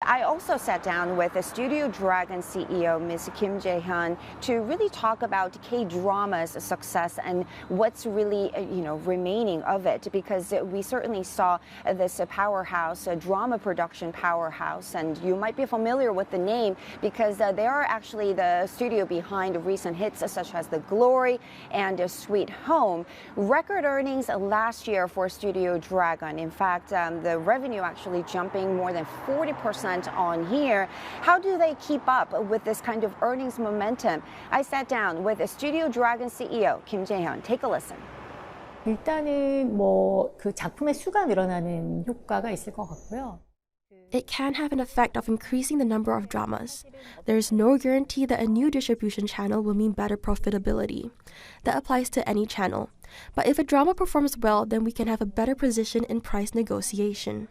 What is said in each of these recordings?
I also sat down with the Studio Dragon CEO, Ms. Kim Jey Hyun, to really talk about K-drama's success and what's really, remaining of it, because we certainly saw this powerhouse, a drama production powerhouse, and you might be familiar with the name because they are actually the studio behind recent hits such as The Glory and Sweet Home. Record earnings last year for Studio Dragon. In fact, the revenue actually jumping more than 40% on here. How do they keep up with this kind of earnings momentum? I sat down with the Studio Dragon CEO, Kim Jey Hyun. Take a listen. 일단은 그 작품의 수가 늘어나는 효과가 있을 것 같고요. It can have an effect of increasing the number of dramas. There is no guarantee that a new distribution channel will mean better profitability. That applies to any channel. But if a drama performs well, then we can have a better position in price negotiation.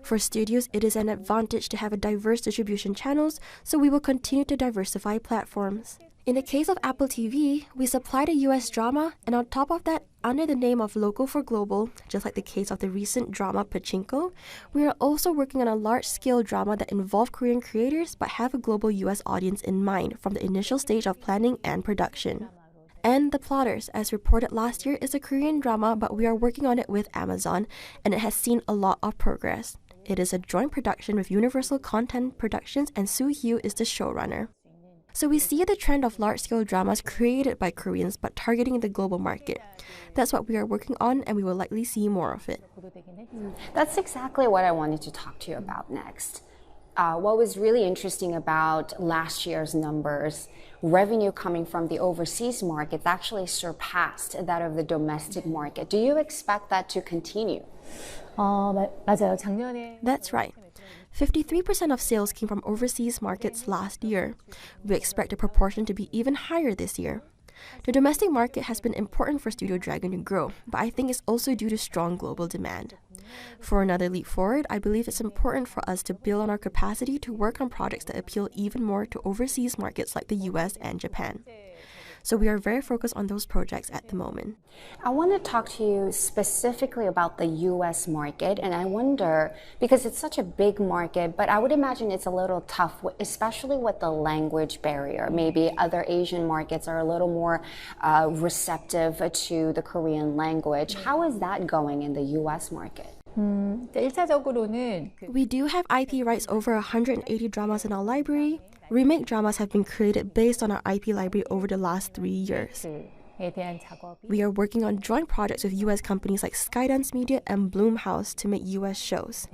For studios, it is an advantage to have a diverse distribution channels, so we will continue to diversify platforms. In the case of Apple TV, we supplied a US drama, and on top of that, under the name of Local for Global, just like the case of the recent drama Pachinko, we are also working on a large-scale drama that involve Korean creators but have a global US audience in mind from the initial stage of planning and production. And The Plotters, as reported last year, is a Korean drama, but we are working on it with Amazon, and it has seen a lot of progress. It is a joint production with Universal Content Productions, and Soo Hugh is the showrunner. So we see the trend of large-scale dramas created by Koreans but targeting the global market. That's what we are working on, and we will likely see more of it. That's exactly what I wanted to talk to you about next. What was really interesting about last year's numbers, revenue coming from the overseas markets actually surpassed that of the domestic market. Do you expect that to continue? 맞아요. 작년에 That's right. 53% of sales came from overseas markets last year. We expect the proportion to be even higher this year. The domestic market has been important for Studio Dragon to grow, but I think it's also due to strong global demand. For another leap forward, I believe it's important for us to build on our capacity to work on projects that appeal even more to overseas markets like the US and Japan. So we are very focused on those projects at the moment. I want to talk to you specifically about the US market, and I wonder, because it's such a big market, but I would imagine it's a little tough, especially with the language barrier. Maybe other Asian markets are a little more receptive to the Korean language. How is that going in the US market? 1차적으로는 We do have IP rights over 180 dramas in our library. Remake dramas have been created based on our IP library over the last 3 years. We are working on joint projects with US companies like Skydance Media and Blumhouse to make US shows.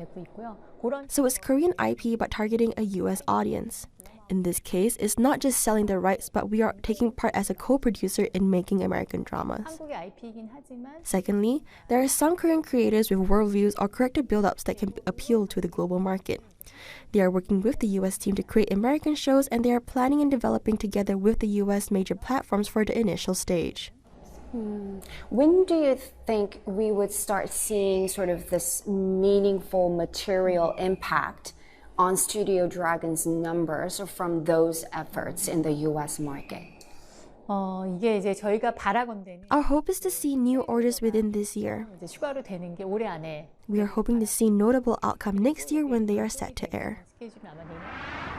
So it's Korean IP but targeting a US audience. In this case, it's not just selling the rights, but we are taking part as a co-producer in making American dramas. Secondly, there are some Korean creators with worldviews or character build-ups that can appeal to the global market. They are working with the US team to create American shows, and they are planning and developing together with the US major platforms for the initial stage. When do you think we would start seeing sort of this meaningful material impact on Studio Dragon's numbers from those efforts in the US market? 이게 이제 저희가 바라건대는 Our hope is to see new orders within this year. 추가로 되는 게 올해 안에 We are hoping to see notable outcome next year when they are set to air. 스케줄이 남아내요.